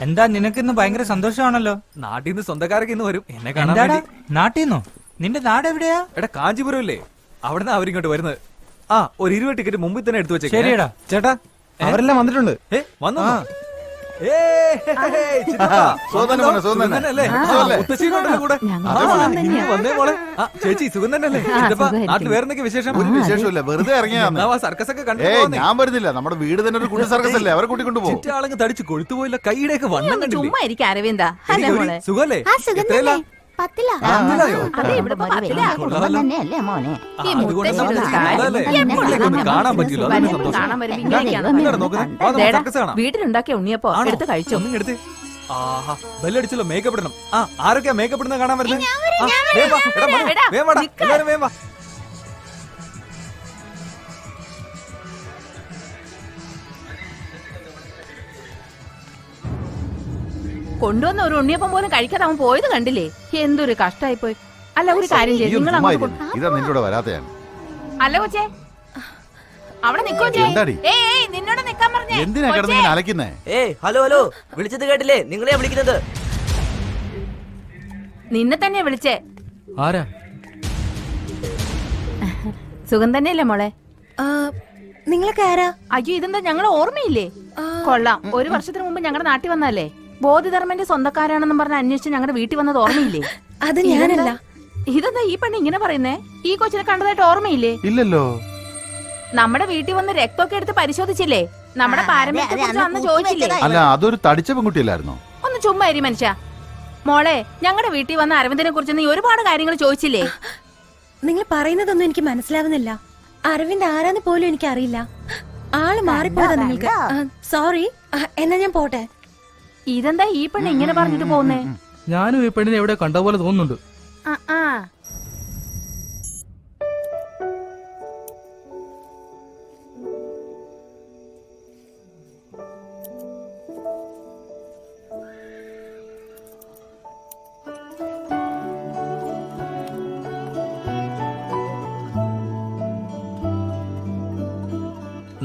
എന്താ നിനക്കിന്ന് ഭയങ്കര സന്തോഷമാണല്ലോ. നാട്ടിൽ നിന്ന് സ്വന്തക്കാരൊക്കെ ഇന്ന് വരും എന്നെ കാണാൻ വേണ്ടി. നാട്ടിന്നോ? നിന്റെ നാട് എവിടെയാ? എടാ കാഞ്ചീപുരം ഇല്ലേ, അവിടെ നിന്ന് അവരിങ്ങോട്ട് വരുന്നത്. ആ ഒരു 20 ടിക്കറ്റ് മുമ്പിൽ തന്നെ എടുത്തു വെച്ചേ. ശരിയടാ. ചേട്ടാ അവരെല്ലാം വന്നിട്ടുണ്ട്. വന്നു. ചേച്ചി സുഖം തന്നെയല്ലേ? നാട്ടിൽ വേറെന്തൊക്കെ വിശേഷം? ഒരു വിശേഷമില്ല, വെറുതെ ഇറങ്ങിയാ. സർക്കസ് ഒക്കെ കണ്ടു. ഞാൻ വരുന്നില്ല, നമ്മുടെ വീട് തന്നെ ഒരു കുട്ടി സർക്കസ് അല്ലേ, അവരെ കൂട്ടിക്കൊണ്ട് പോകും. ചുറ്റാളങ്ങ് തടിച്ച് കൊഴുത്തുപോയില്ല, കൈയുടെയൊക്കെ വണ്ണം കണ്ടില്ലേ? ചുമ്മാ ഇരിക്കും അരവിന്ദ. സുഖല്ലേ? കാണാൻ പറ്റില്ല. വീട്ടിലുണ്ടാക്കിയ ഉണ്ണിയപ്പോ എടുത്ത് കഴിച്ചു. ആഹാ ബെല്ലടിച്ചല്ലോ. മേക്കപ്പ് ഇടണം. ആരൊക്കെയാ മേക്കപ്പ് ഇടുന്ന കാണാൻ വരുന്നത്? എല്ലാരും വേം വാ. കൊണ്ടുവന്ന ഒരു ഉണ്ണിയപ്പം പോലും കഴിക്കാതെ അവൻ പോയത് കണ്ടില്ലേ? എന്തൊരു കഷ്ടായി പോയി. അല്ല ഒരു കാര്യം ചെയ്യും, നിങ്ങൾ ഇതാ നിന്നോട് വരാത്തയാണ്. അല്ല കൊച്ചേ അവിടെ നിക്കോ. നിന്നോട് നിക്കാൻ പറഞ്ഞേ. എന്തിനാ കിടന്നിങ്ങനെ അലക്കുന്നേ? ഹലോ ഹലോ, വിളിച്ചത് കേട്ടില്ലേ? നിങ്ങളെയാ വിളിക്കുന്നത്. നിന്നെ തന്നെയാ വിളിച്ചേ. ആരാ? സുഖം തന്നെയല്ലേ മോളെ? നിങ്ങളൊക്കെ ആരാ? അയ്യോ ഇതെന്താ ഞങ്ങളെ ഓർമ്മയില്ലേ? കൊള്ളാം, ഒരു വർഷത്തിന് മുമ്പ് ഞങ്ങളുടെ നാട്ടിൽ വന്നല്ലേ. ബോധിധർമ്മന്റെ സ്വന്തക്കാരാണെന്നും പറഞ്ഞ് അന്വേഷിച്ച് ഞങ്ങളുടെ വീട്ടിൽ വന്നത് ഓർമ്മയില്ലേ? അത് ഞാനല്ല. ഇതെന്താ ഈ പെണ്ണ് ഇങ്ങനെ പറയുന്നേ? ഈ കൊച്ചിനെ കണ്ടതായിട്ട് ഓർമ്മയില്ലേ? ഇല്ലല്ലോ. നമ്മുടെ വീട്ടിൽ വന്ന് രക്തമൊക്കെ എടുത്ത് പരിശോധിച്ചില്ലേ? നമ്മുടെ പാരമ്പര്യത്തെ കുറിച്ച് അന്ന് ചോദിച്ചില്ലേ? അല്ല, അതൊരു തടിച്ച പെൺകുട്ടിയല്ലായിരുന്നോ? ഒന്ന് ചുമ്മാ ഇരി മനുഷ്യ. മോളെ, ഞങ്ങളുടെ വീട്ടിൽ വന്ന അരവിന്ദനെ കുറിച്ച് നീ ഒരുപാട് കാര്യങ്ങൾ ചോദിച്ചില്ലേ? നിങ്ങൾ പറയുന്നതൊന്നും എനിക്ക് മനസ്സിലാവുന്നില്ല. അരവിന്ദ് ആരാന്ന് പോലും എനിക്ക് അറിയില്ല. ആള് മാറിപ്പോയതാ നിങ്ങൾക്ക്. സോറി. എന്നാ ഞാൻ പോട്ടെ. ഇതെന്താ ഈ പെണ്ണ് ഇങ്ങനെ പറഞ്ഞിട്ട് പോകുന്നേ? ഞാനും ഈ പെണ്ണിനെ എവിടെ കണ്ട പോലെ തോന്നുന്നുണ്ട്.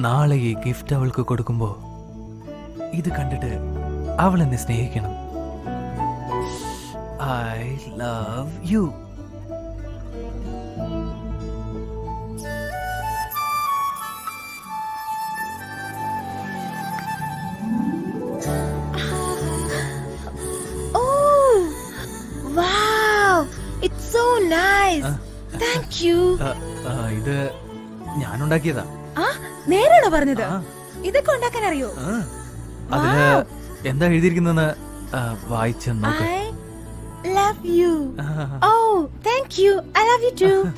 നാളെ ഈ ഗിഫ്റ്റ് അവൾക്ക് കൊടുക്കുമ്പോ ഇത് കണ്ടിട്ട് അവൾ എന്നെ സ്നേഹിക്കണം. I love you. ഇത് ഞാനുണ്ടാക്കിയതാ. നേരാണോ പറഞ്ഞത്? ഇതൊക്കെ ഉണ്ടാക്കാൻ അറിയോ? അതില് എന്താ എഴുതിയിരിക്കുന്നെന്ന് വായിച്ചു നോക്ക്.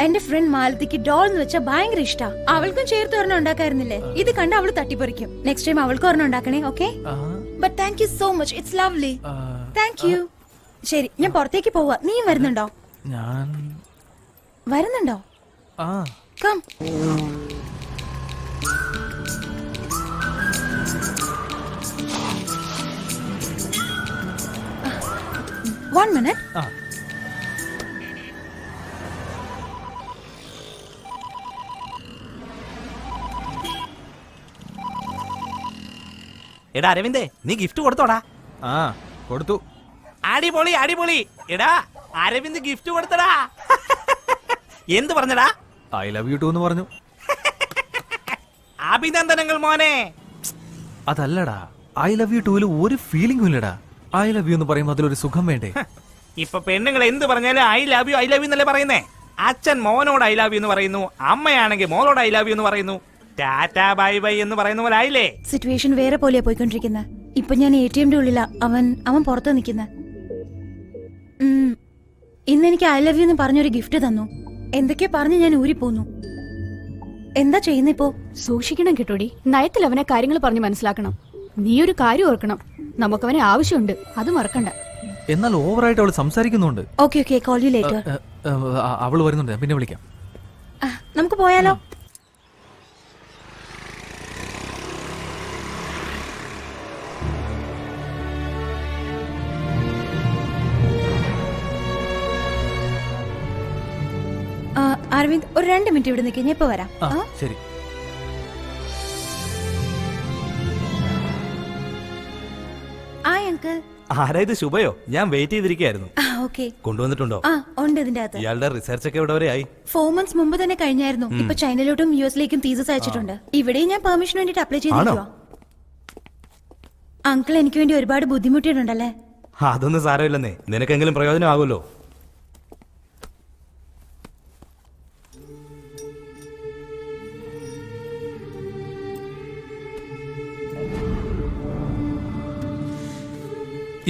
എന്റെ ഫ്രണ്ട് മാലതിക്ക് ഡോൾ എന്ന് വെച്ചാൽ ഭയങ്കര ഇഷ്ടാ. അവൾക്കും ചേർത്ത് ഒരെണ്ണം ഉണ്ടാക്കായിരുന്നില്ലേ? ഇത് കണ്ട് അവള് തട്ടിപ്പറിക്കും. നെക്സ്റ്റ് ടൈം അവൾക്ക് ഒരെണ്ണം ഉണ്ടാക്കണേ. Okay? But thank you so much. It's lovely. Thank you. ശരി, ഞാൻ പുറത്തേക്ക് പോവാ. നീ വരുന്നുണ്ടോ? ഞാൻ വരുന്നുണ്ടോ? കം. One minute. എടാ അരവിന്ദേ, നീ ഗിഫ്റ്റ് കൊടുത്തോടാ? കൊടുത്തു. അടിപൊളി അടിപൊളി. എടാ അരവിന്ദ് ഗിഫ്റ്റ് കൊടുത്തടാ. എന്ത് പറഞ്ഞടാ? ഐ ലവ് യു ടു എന്ന് പറഞ്ഞു. അഭിനന്ദനങ്ങൾ മോനെ. അതല്ലടാ, ഐ ലവ് യു ടൂല് ഒരു ഫീലിംഗും ഇല്ലടാ. ഐ ലവ് യു എന്ന് പറയുമ്പോൾ അതിലൊരു സുഖം വേണ്ടേ? ഇപ്പൊ പെണ്ണുങ്ങൾ എന്ത് പറഞ്ഞാലും ഐ ലവ് യു എന്നല്ലേ പറയുന്നേ. അച്ഛൻ മോനോട് ഐ ലവ് യു എന്ന് പറയുന്നു, അമ്മയാണെങ്കിൽ മോളോട് ഐ ലവ് യു എന്ന് പറയുന്നു. ടാറ്റാ ബൈ ബൈ എന്ന് പറയുന്ന പോലെ ആയില്ലേ? സിറ്റുവേഷൻ വേറെ പോലെയാ പോയിക്കൊണ്ടിരിക്കുന്നത്. ഇപ്പൊ ഞാൻ ATM ഉള്ളിലാ. അവൻ പുറത്ത് നിൽക്കുന്ന. ഇന്ന് എനിക്ക് ഐ ലവ് യു എന്ന് പറഞ്ഞൊരു ഗിഫ്റ്റ് തന്നു. എന്തൊക്കെയോ പറഞ്ഞ് ഞാൻ ഊരിപ്പോന്നു. എന്താ ചെയ്യുന്നിപ്പോ? സൂക്ഷിക്കണം കേട്ടോടി. നയത്തിൽ അവനെ കാര്യങ്ങൾ പറഞ്ഞ് മനസ്സിലാക്കണം. നീ ഒരു കാര്യം ഓർക്കണം, നമുക്കവനെ ആവശ്യമുണ്ട്, അത് മറക്കണ്ട. എന്നാൽ ഓവറായിട്ട് അവൾ സംസാരിക്കുന്നുണ്ട്. Okay, call you later. അവള് വരുന്നുണ്ട്, പിന്നെ വിളിക്കാം. നമുക്ക് പോയാലോ? അരവിന്ദ്, ഒരു 2 മിനിറ്റ് ഇവിടെ നിൽക്കുക. ഞാൻ ഇപ്പൊ വരാം. ശരി. അങ്കിൾ ആരാ ഇത്? ശുഭയോ? ഞാൻ വെയിറ്റ് ചെയ്തിരിക്കുകയായിരുന്നു. ആ ഓക്കെ കൊണ്ടുവന്നിട്ടുണ്ടോ? ആ ഉണ്ട് ഇതിന്റെ അകത്ത് ഇയാളുടെ റിസർച്ച് ഒക്കെ എവിടെ വരെ ആയി? 4 months മുമ്പ് തന്നെ കഴിഞ്ഞായിരുന്നു. ഇപ്പൊ ചൈനയിലോട്ടും യുഎസിലേക്കും തീസസ് അയച്ചിട്ടുണ്ട്. ഇവിടെയും ഞാൻ പെർമിഷൻ വേണ്ടിട്ട് അപ്ലൈ ചെയ്തിരിക്കുക. അങ്കിൾ എനിക്ക് വേണ്ടി ഒരുപാട് ബുദ്ധിമുട്ടിയിട്ടുണ്ടല്ലേ? അതൊന്നും സാരമില്ലെന്നേ, നിനക്കെങ്കിലും പ്രയോജനമാകുമല്ലോ.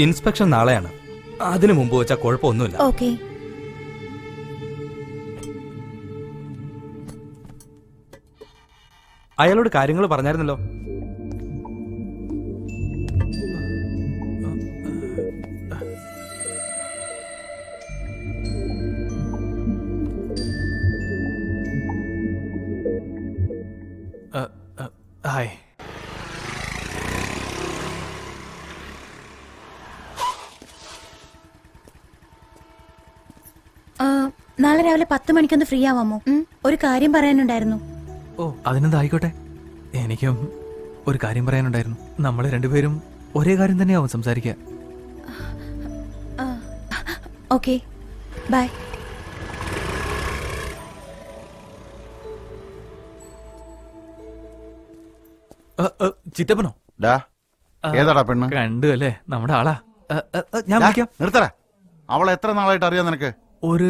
ഇൻസ്പെക്ഷൻ നാളെയാണ്. അതിനു മുമ്പ് വെച്ചാൽ കുഴപ്പമൊന്നുമില്ല. ഓക്കെ. അയാളോട് കാര്യങ്ങൾ പറഞ്ഞായിരുന്നല്ലോ. ഹായ്. നാളെ രാവിലെ 10 മണിക്കൊന്ന് ഫ്രീ ആവാമോ? ഒരു കാര്യം പറയാനുണ്ടായിരുന്നു. ഓ അതിനെന്താ, ആയിക്കോട്ടെ. എനിക്കും ഒരു കാര്യം പറയാനുണ്ടായിരുന്നു. നമ്മൾ രണ്ടുപേരും ഒരേ കാര്യം തന്നെയാവും സംസാരിക്കുക. Okay bye. ചിറ്റപ്പനോ? ഡാ ഏതാടാ പെണ്ണ്? കണ്ടു അല്ലേ, നമ്മുടെ ആളാ. ഞാൻ വിളിക്കാം. നിർത്തറ. അവളെ എത്ര നാളായിട്ട് അറിയാം നിനക്ക്? ഒരു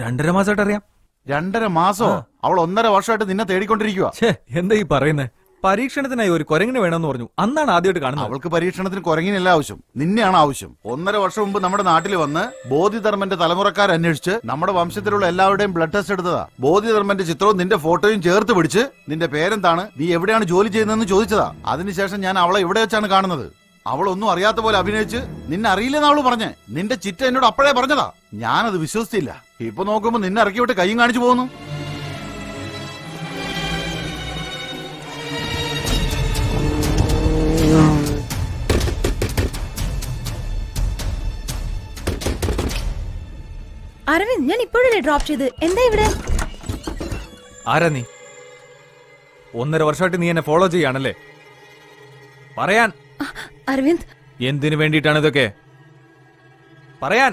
2.5 മാസമായിട്ട് അറിയാം. 2.5 മാസോ? അവൾ 1.5 വർഷമായിട്ട് നിന്നെ തേടിക്കൊണ്ടിരിക്കുക. ഛേ, എന്താ ഈ പറയുന്നത്? പരീക്ഷണത്തിനായി ഒരു കുരങ്ങിന് വേണമെന്ന് പറഞ്ഞു. അന്നാണ് ആദ്യമായിട്ട് കാണുന്നത്. അവൾക്ക് പരീക്ഷണത്തിന് കുരങ്ങിനല്ല ആവശ്യം, നിന്നെയാണ് ആവശ്യം. 1.5 വർഷം മുമ്പ് നമ്മുടെ നാട്ടിൽ വന്ന് ബോധിധർമ്മന്റെ തലമുറക്കാരന്വേഷിച്ച് നമ്മുടെ വംശത്തിലുള്ള എല്ലാവരുടെയും ബ്ലഡ് ടെസ്റ്റ് എടുത്തതാ. ബോധിധർമ്മന്റെ ചിത്രവും നിന്റെ ഫോട്ടോയും ചേർത്ത് പിടിച്ച് നിന്റെ പേരെന്താണ്, നീ എവിടെയാണ് ജോലി ചെയ്യുന്നതെന്ന് ചോദിച്ചതാ. അതിനുശേഷം ഞാൻ അവളെ ഇവിടെ വെച്ചാണ് കാണുന്നത്. അവളൊന്നും അറിയാത്ത പോലെ അഭിനയിച്ച് നിന്നെ അറിയില്ലെന്ന് അവള് പറഞ്ഞേ. നിന്റെ ചിറ്റ എന്നോട് അപ്പോഴേ പറഞ്ഞതാ. ഞാനത് വിശ്വസിച്ചില്ല. ഇപ്പൊ നോക്കുമ്പോ നിന്നെ ഇറക്കി വിട്ട് കൈയും കാണിച്ചു പോകുന്നു. അരവിന്ദ്, ഞാൻ ഇപ്പോഴല്ലേ ഡ്രോപ്പ് ചെയ്ത്. എന്താ ഇവിടെ? ആരാ നീ? 1.5 വർഷമായിട്ട് നീ എന്നെ ഫോളോ ചെയ്യാണല്ലേ? പറയാൻ. അരവിന്ദ്, എന്തിനു വേണ്ടിയിട്ടാണ് ഇതൊക്കെ? പറയാൻ.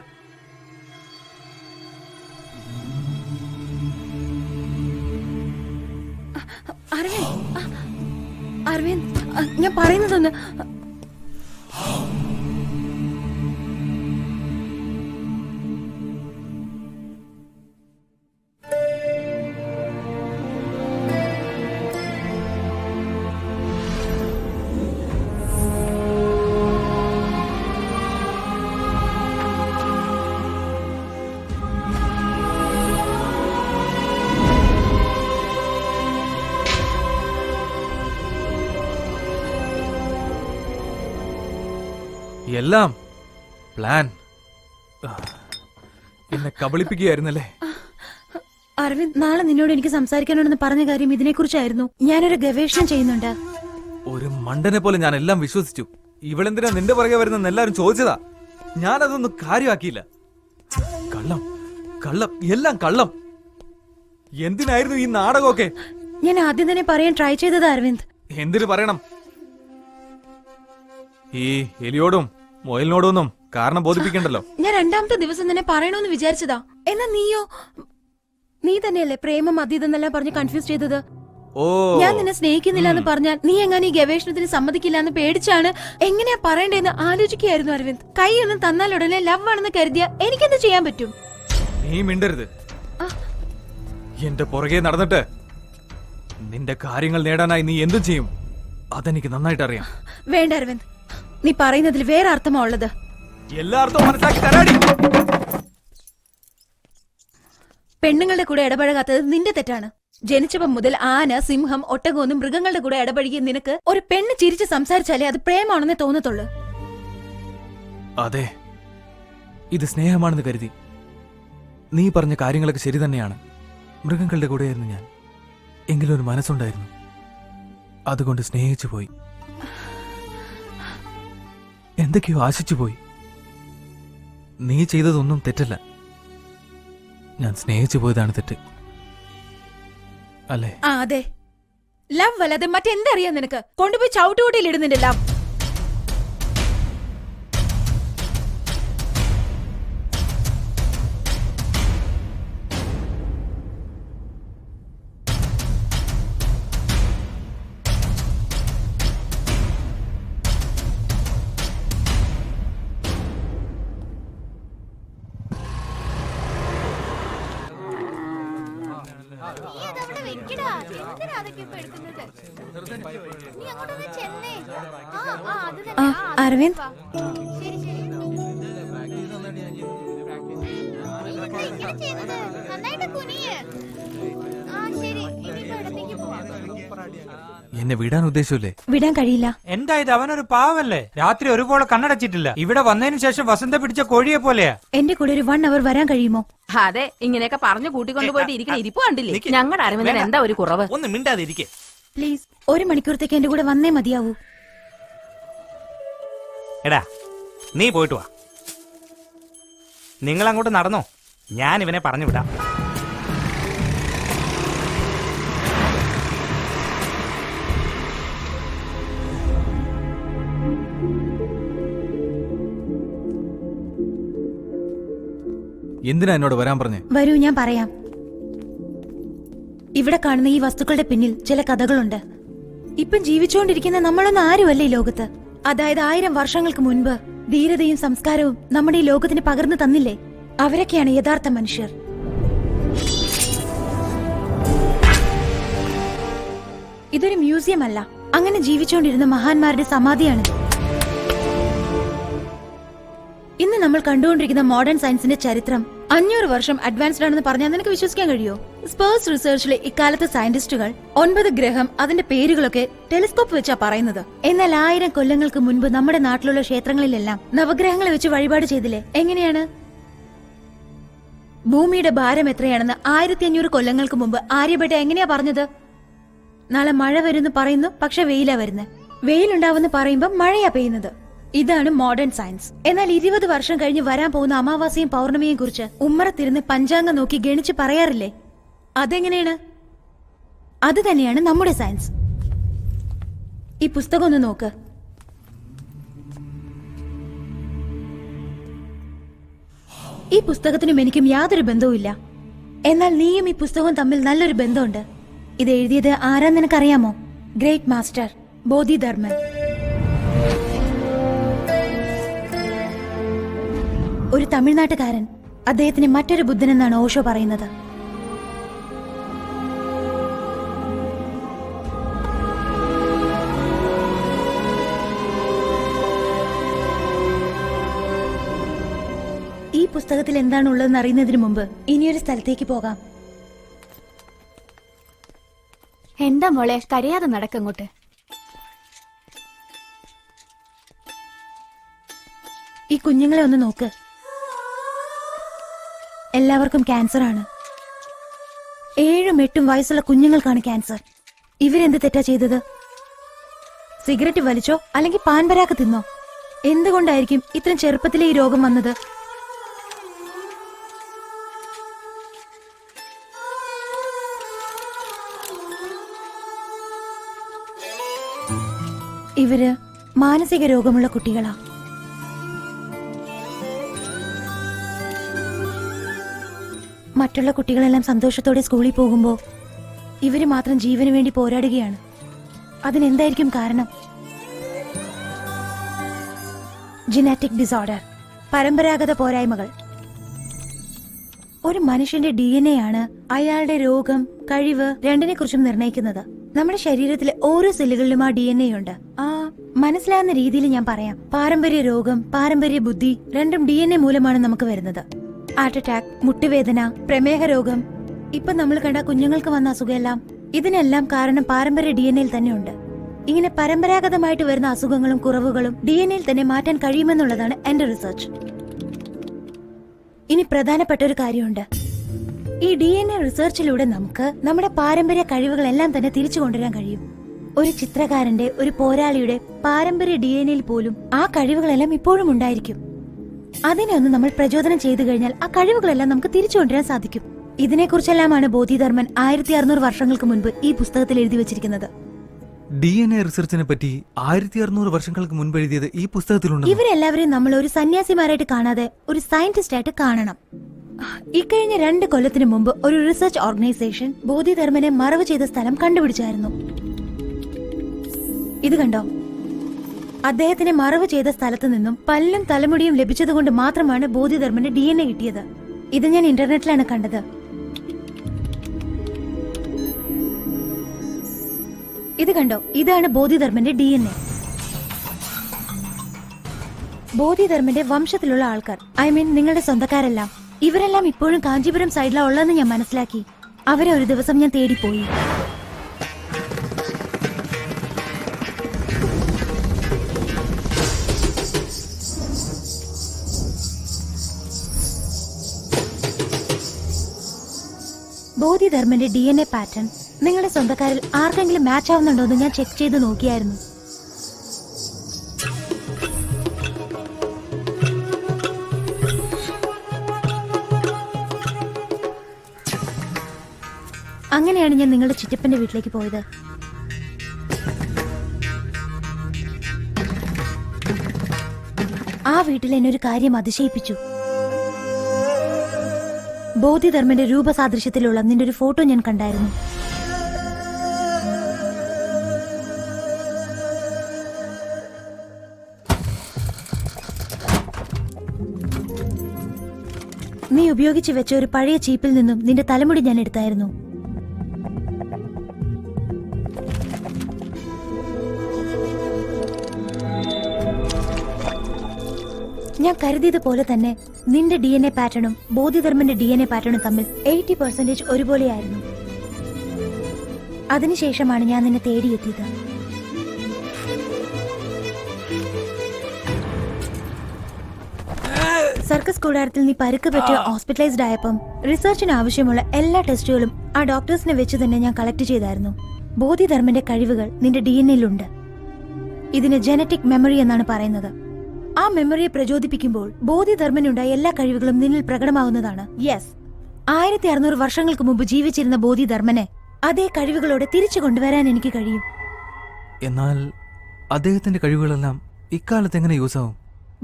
അരവിന്ദ്, ഞാൻ പറയുന്നതൊന്ന്. എല്ലാം പ്ലാൻ. എന്നെ കബളിപ്പിക്കുകയായിരുന്നല്ലേ? അരവിന്ദ്, നാളെ നിന്നോട് എനിക്ക് സംസാരിക്കാനുണ്ടെന്ന് പറഞ്ഞ കാര്യം ഇതിനെക്കുറിച്ചായിരുന്നു. ഞാനൊരു ഗവേഷണം ചെയ്യുന്നുണ്ട്. ഒരു മണ്ടനെ പോലെ ഞാൻ എല്ലാം വിശ്വസിച്ചു. ഇവളെന്തിനാ നിന്റെ പുറകെ വരുന്നെന്ന് എല്ലാരും ചോദിച്ചതാ. ഞാനതൊന്നും കാര്യമാക്കിയില്ല. കള്ളം, കള്ളം, എല്ലാം കള്ളം. എന്തിനായിരുന്നു ഈ നാടകമൊക്കെ? ഞാൻ ആദ്യം തന്നെ പറയാൻ ട്രൈ ചെയ്തത് അരവിന്ദ്. എന്തിനു പറയണം? ഈ എലിയോടും മൊയലിനോടൊന്നും കാരണം ബോധിപ്പിക്കണ്ടല്ലോ. ഞാൻ 2ാമത്തെ ദിവസം തന്നെ പറയണമെന്ന് വിചാരിച്ചതാ. എന്നാ നീയോ? നീ തന്നെയല്ലേ പ്രേമം അതീതെന്നെല്ലാം പറഞ്ഞ് കൺഫ്യൂസ് ചെയ്തത്. ഓ, ഞാൻ നിന്നെ സ്നേഹിക്കുന്നില്ല എന്ന് പറഞ്ഞാൽ നീ എങ്ങനെ ഈ ഗവേഷണത്തിന് സമ്മതിക്കില്ല എന്ന് പേടിച്ചാണ് എങ്ങനെയാ പറയണ്ടേന്ന് ആലോചിക്കുകയായിരുന്നു അരവിന്ദ്. കൈയൊന്നും തന്നാൽ ഉടനെ ലവ് ആണെന്ന് കരുതിയ എനിക്കെന്ത് ചെയ്യാൻ പറ്റും? നീ മിണ്ടരുത്. എന്റെ പുറകെ നടന്നിട്ട് നിന്റെ കാര്യങ്ങൾ നേടാനായി നീ എന്തും ചെയ്യും. അതെനിക്ക് നന്നായിട്ട് അറിയാം. വേണ്ട അരവിന്ദ്, നീ പറയുന്നതിൽ വേറെ അർത്ഥമാ ഉള്ളത്. എല്ലാവർക്കും മനസ്സിലാക്കി തരാടി. പെണ്ണുങ്ങളുടെ കൂടെ ഇടപഴകാത്തത് നിന്റെ തെറ്റാണ്. ജനിച്ചപ്പം മുതൽ ആന, സിംഹം, ഒട്ടകമൊന്നും മൃഗങ്ങളുടെ കൂടെ ഇടപഴകിയ നിനക്ക് ഒരു പെണ്ണ് ചിരിച്ച് സംസാരിച്ചാലേ അത് പ്രേമാണെന്നേ തോന്നത്തുള്ളൂ. അതെ, ഇത് സ്നേഹമാണെന്ന് കരുതി. നീ പറഞ്ഞ കാര്യങ്ങളൊക്കെ ശരി തന്നെയാണ്. മൃഗങ്ങളുടെ കൂടെയായിരുന്നു ഞാൻ. എങ്കിലും ഒരു മനസ്സുണ്ടായിരുന്നു. അതുകൊണ്ട് സ്നേഹിച്ചു പോയി. എന്തൊക്കെയോ ആശിച്ചു പോയി. നീ ചെയ്തതൊന്നും തെറ്റല്ല. ഞാൻ സ്നേഹിച്ചു പോയതാണ് തെറ്റ് അല്ലേ? അതെ, ലവ് അല്ലാതെ മറ്റെന്തറിയാം നിനക്ക്? കൊണ്ടുപോയി ചവിട്ടുകൂട്ടിയിൽ ഇടുന്നില്ല ലവ്. ആ, അരവിന്ദ് എന്നെ വിടാൻ ഉദ്ദേശമില്ലേ? വിടാൻ കഴിയില്ല. എന്തായത് അവനൊരു പാവല്ലേ? രാത്രി ഒരുപോലെ കണ്ണടച്ചിട്ടില്ല. ഇവിടെ വന്നതിന് ശേഷം വസന്ത പിടിച്ച കോഴിയെ പോലെയാ. എന്റെ കൂടെ ഒരു 1 hour വരാൻ കഴിയുമോ? അതെ, ഇങ്ങനെയൊക്കെ പറഞ്ഞു കൂട്ടിക്കൊണ്ടുപോയിട്ട് ഇരിക്കുന്ന ഇരിപ്പ് കണ്ടില്ലേ? ഞങ്ങളുടെ അരവിന്ദന് എന്താ ഒരു കുറവ്? ഒന്ന് മിണ്ടാതിരിക്കെ. പ്ലീസ് 1 മണിക്കൂറത്തേക്ക് എന്റെ കൂടെ വന്നേ മതിയാവൂ. എടാ, നീ പോയിട്ട് വാ. നിങ്ങൾ അങ്ങോട്ട് നടന്നോ, ഞാൻ ഇവനെ പറഞ്ഞു വിടാം. എന്തിനാ എന്നോട് വരാൻ പറഞ്ഞേ? വരൂ, ഞാൻ പറയാം. ഇവിടെ കാണുന്ന ഈ വസ്തുക്കളുടെ പിന്നിൽ ചില കഥകളുണ്ട്. ഇപ്പം ജീവിച്ചുകൊണ്ടിരിക്കുന്ന നമ്മളൊന്നും ആരുമല്ല ഈ ലോകത്ത്. അതായത് 1000 വർഷങ്ങൾക്ക് മുൻപ് ധീരതയും സംസ്കാരവും നമ്മുടെ ഈ ലോകത്തിന് പകർന്നു തന്നില്ലേ? അവരൊക്കെയാണ് യഥാർത്ഥ മനുഷ്യർ. ഇതൊരു മ്യൂസിയം അല്ല, അങ്ങനെ ജീവിച്ചുകൊണ്ടിരുന്ന മഹാന്മാരുടെ സമാധിയാണ്. ഇന്ന് നമ്മൾ കണ്ടുകൊണ്ടിരിക്കുന്ന മോഡേൺ സയൻസിന്റെ ചരിത്രം 500 വർഷം അഡ്വാൻസ്ഡ് ആണെന്ന് പറഞ്ഞാൽ നിനക്ക് വിശ്വസിക്കാൻ കഴിയോ? സ്പേസ് റിസർച്ചിലെ ഇക്കാലത്തെ സയന്റിസ്റ്റുകൾ 9 ഗ്രഹം അതിന്റെ പേരുകളൊക്കെ ടെലിസ്കോപ്പ് വെച്ചാ പറയുന്നത്. എന്നാൽ 1000 കൊല്ലങ്ങൾക്ക് മുൻപ് നമ്മുടെ നാട്ടിലുള്ള ക്ഷേത്രങ്ങളിലെല്ലാം നവഗ്രഹങ്ങളെ വെച്ച് വഴിപാട് ചെയ്തില്ലേ? എങ്ങനെയാണ്? ഭൂമിയുടെ ഭാരം എത്രയാണെന്ന് 1500 കൊല്ലങ്ങൾക്ക് മുമ്പ് ആര്യഭട്ട എങ്ങനെയാ പറഞ്ഞത്? നാളെ മഴ വരുന്നു പറയുന്നു, പക്ഷെ വെയിലാ വരുന്നത്. വെയിലുണ്ടാവുന്ന പറയുമ്പോ മഴയാ പെയ്യുന്നത്. ഇതാണ് മോഡേൺ സയൻസ്. എന്നാൽ 20 വർഷം കഴിഞ്ഞ് വരാൻ പോകുന്ന അമാവാസിയും പൗർണമിയെയും കുറിച്ച് ഉമ്മറത്തിരുന്ന് പഞ്ചാംഗം നോക്കി ഗണിച്ച് പറയാറില്ലേ? അതെങ്ങനെയാണ്? അത് തന്നെയാണ് നമ്മുടെ സയൻസ്. ഈ പുസ്തകം ഒന്ന് നോക്ക്. ഈ പുസ്തകത്തിനും എനിക്കും യാതൊരു ബന്ധവുമില്ല. എന്നാൽ നീയും ഈ പുസ്തകവും തമ്മിൽ നല്ലൊരു ബന്ധമുണ്ട്. ഇത് എഴുതിയത് ആരാന്ന് നിനക്കറിയാമോ? ഗ്രേറ്റ് മാസ്റ്റർ ബോധിധർമ്മൻ. ഒരു തമിഴ്നാട്ടുകാരൻ. അദ്ദേഹത്തിന് മറ്റൊരു ബുദ്ധനെന്നാണ് ഓഷോ പറയുന്നത്. ഈ പുസ്തകത്തിൽ എന്താണ് ഉള്ളതെന്ന് അറിയുന്നതിന് മുമ്പ് ഇനിയൊരു സ്ഥലത്തേക്ക് പോകാം. എന്താ മോളെ, കരയാതെ നടക്കങ്ങോട്ട്. ഈ കുഞ്ഞുങ്ങളെ ഒന്ന് നോക്ക്. എല്ലാവർക്കും ക്യാൻസർ ആണ്. 7ഉം 8ഉം വയസ്സുള്ള കുഞ്ഞുങ്ങൾക്കാണ് ക്യാൻസർ. ഇവരെന്ത് തെറ്റാ ചെയ്തത്? സിഗരറ്റ് വലിച്ചോ അല്ലെങ്കിൽ പാൻപരാക്ക് തിന്നോ? എന്തുകൊണ്ടായിരിക്കും ഇത്രയും ചെറുപ്പത്തിലെ ഈ രോഗം വന്നത്? ഇവര് മാനസിക രോഗമുള്ള കുട്ടികളാ. മറ്റുള്ള കുട്ടികളെല്ലാം സന്തോഷത്തോടെ സ്കൂളിൽ പോകുമ്പോ ഇവര് മാത്രം ജീവന് വേണ്ടി പോരാടുകയാണ്. അതിനെന്തായിരിക്കും കാരണം? ജനറ്റിക് ഡിസോർഡർ, പരമ്പരാഗത പോരായ്മകൾ. ഒരു മനുഷ്യന്റെ DNA ആണ് അയാളുടെ രോഗം, കഴിവ് രണ്ടിനെ കുറിച്ചും നിർണ്ണയിക്കുന്നത്. നമ്മുടെ ശരീരത്തിലെ ഓരോ സെല്ലുകളിലും ആ DNA ഉണ്ട്. മനസ്സിലാകുന്ന രീതിയിൽ ഞാൻ പറയാം. പാരമ്പര്യ രോഗം, പാരമ്പര്യ ബുദ്ധി രണ്ടും DNA മൂലമാണ് നമുക്ക് വരുന്നത്. ഹാർട്ട് അറ്റാക്ക്, മുട്ടുവേദന, പ്രമേഹ രോഗം, ഇപ്പൊ നമ്മൾ കണ്ട കുഞ്ഞുങ്ങൾക്ക് വന്ന അസുഖമെല്ലാം ഇതിനെല്ലാം കാരണം പാരമ്പര്യ DNA തന്നെ ഉണ്ട്. ഇങ്ങനെ പരമ്പരാഗതമായിട്ട് വരുന്ന അസുഖങ്ങളും കുറവുകളും DNA തന്നെ മാറ്റാൻ കഴിയുമെന്നുള്ളതാണ് എന്റെ റിസർച്ച്. ഇനി പ്രധാനപ്പെട്ട ഒരു കാര്യമുണ്ട്. ഈ DNA റിസർച്ചിലൂടെ നമുക്ക് നമ്മുടെ പാരമ്പര്യ കഴിവുകളെല്ലാം തന്നെ തിരിച്ചു കൊണ്ടുവരാൻ കഴിയും. ഒരു ചിത്രകാരന്റെ, ഒരു പോരാളിയുടെ പാരമ്പര്യ DNA പോലും ആ കഴിവുകളെല്ലാം ഇപ്പോഴും ഉണ്ടായിരിക്കും. അതിനെ ഒന്ന് നമ്മൾ പ്രചോദനം ചെയ്തു കഴിഞ്ഞാൽ ആ കഴിവുകളെല്ലാം നമുക്ക് തിരിച്ചു കൊണ്ടുവരാൻ സാധിക്കും. ഇതിനെക്കുറിച്ചെല്ലാമാണ് ബോധിധർമ്മൻ 1600 വർഷങ്ങൾക്ക് മുൻപ് ഈ പുസ്തകത്തിൽ എഴുതി വെച്ചിരിക്കുന്നത്. DNA റിസർച്ചിനെ പറ്റി 1600 വർഷങ്ങൾക്ക് മുൻപ് എഴുതിയത് ഈ പുസ്തകത്തിലുണ്ട്. ഇവരെല്ലാവരെയും നമ്മൾ ഒരു സന്യാസിമാരായിട്ട് കാണാതെ ഒരു സയന്റിസ്റ്റ് ആയിട്ട് കാണണം. ഇക്കഴിഞ്ഞ 2 കൊല്ലത്തിന് മുമ്പ് ഒരു റിസർച്ച് ഓർഗനൈസേഷൻ ബോധിധർമ്മനെ മറവ് ചെയ്ത സ്ഥലം കണ്ടുപിടിച്ചായിരുന്നു. ഇത് കണ്ടോ? അദ്ദേഹത്തിനെ മറവ് ചെയ്ത സ്ഥലത്ത് നിന്നും പല്ലും തലമുടിയും ലഭിച്ചതുകൊണ്ട് മാത്രമാണ് ബോധിധർമ്മന്റെ DNA കിട്ടിയത്. ഇത് ഞാൻ ഇന്റർനെറ്റിലാണ് കണ്ടത്. ഇത് കണ്ടോ, ഇതാണ് ബോധിധർമ്മന്റെ DNA. ബോധിധർമ്മന്റെ വംശത്തിലുള്ള ആൾക്കാർ, ഐ മീൻ നിങ്ങളുടെ സ്വന്തക്കാരെല്ലാം, ഇവരെല്ലാം ഇപ്പോഴും കാഞ്ചീപുരം സൈഡിലാ ഉള്ളതെന്ന് ഞാൻ മനസ്സിലാക്കി. അവരെ ഒരു ദിവസം ഞാൻ തേടിപ്പോയി. ബോധിധർമ്മന്റെ DNA പാറ്റേൺ നിങ്ങളുടെ സ്വന്തക്കാരിൽ ആർക്കെങ്കിലും മാച്ച് ആവുന്നുണ്ടോ എന്ന് ഞാൻ ചെക്ക് ചെയ്ത് നോക്കിയായിരുന്നു. അങ്ങനെയാണ് ഞാൻ നിങ്ങളുടെ ചിറ്റപ്പന്റെ വീട്ടിലേക്ക് പോയത്. ആ വീട്ടിൽ എന്നെ ഒരു കാര്യം അതിശയിപ്പിച്ചു. ബോധിധർമ്മന്റെ രൂപസാദൃശ്യത്തിലുള്ള നിന്റെ ഒരു ഫോട്ടോ ഞാൻ കണ്ടായിരുന്നു. നീ ഉപയോഗിച്ചു വെച്ച ഒരു പഴയ ചീപ്പിൽ നിന്നും നിന്റെ തലമുടി ഞാൻ എടുത്തായിരുന്നു. ഞാൻ കരുതിയത് പോലെ തന്നെ നിന്റെ DNA പാറ്റേണും ബോധിധർമ്മന്റെ DNA പാറ്റേണും തമ്മിൽ 80% ഒരുപോലെയായിരുന്നു. അതിനുശേഷമാണ് ഞാൻ നിന്നെ തേടിയെത്തിയത്. സർക്കസ് കൂടാരത്തിൽ നീ പരുക്ക് പറ്റി ഹോസ്പിറ്റലൈസ്ഡ് ആയപ്പം റിസർച്ചിന് ആവശ്യമുള്ള എല്ലാ ടെസ്റ്റുകളും ആ ഡോക്ടേഴ്സിനെ വെച്ച് തന്നെ ഞാൻ കളക്ട് ചെയ്തായിരുന്നു. ബോധിധർമ്മന്റെ കഴിവുകൾ നിന്റെ DNAയിലുണ്ട്. ഇതിന് ജനറ്റിക് മെമ്മറി എന്നാണ് പറയുന്നത്. ആ മെമ്മറിയെ പ്രചോദിപ്പിക്കുമ്പോൾ ബോധിധർമ്മനുണ്ടായ എല്ലാ കഴിവുകളും നിന്നിൽ പ്രകടമാവുന്നതാണ്. യെസ്, 1600 വർഷങ്ങൾക്ക് മുമ്പ് ജീവിച്ചിരുന്ന ബോധിധർമ്മനെ അതേ കഴിവുകളോടെ തിരിച്ചു കൊണ്ടുവരാൻ എനിക്ക് കഴിയും. എന്നാൽ അദ്ദേഹത്തിന്റെ കഴിവുകളെല്ലാം ഇക്കാലത്ത് എങ്ങനെ യൂസ് ആവും?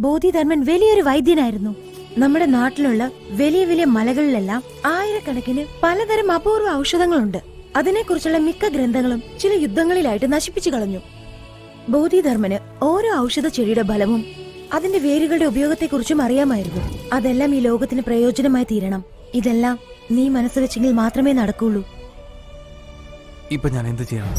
ബോധിധർമ്മൻ വലിയൊരു വൈദ്യനായിരുന്നു. നമ്മുടെ നാട്ടിലുള്ള വലിയ വലിയ മലകളിലെല്ലാം ആയിരക്കണക്കിന് പലതരം അപൂർവ ഔഷധങ്ങളുണ്ട്. അതിനെക്കുറിച്ചുള്ള മിക്ക ഗ്രന്ഥങ്ങളും ചില യുദ്ധങ്ങളിലായിട്ട് നശിപ്പിച്ചു കളഞ്ഞു. ബോധിധർമ്മന് ഓരോ ഔഷധ ചെടിയുടെ ഫലവും അതിന്റെ വേരുകളുടെ ഉപയോഗത്തെക്കുറിച്ചും അറിയാമായിരുന്നു. അതെല്ലാം ഈ ലോകത്തിന് പ്രയോജനമായി തീരണം. ഇതെല്ലാം നീ മനസ്സ് വെച്ചെങ്കിൽ മാത്രമേ നടക്കുള്ളൂ. ഇപ്പൊ ഞാൻ എന്ത് ചെയ്യണം?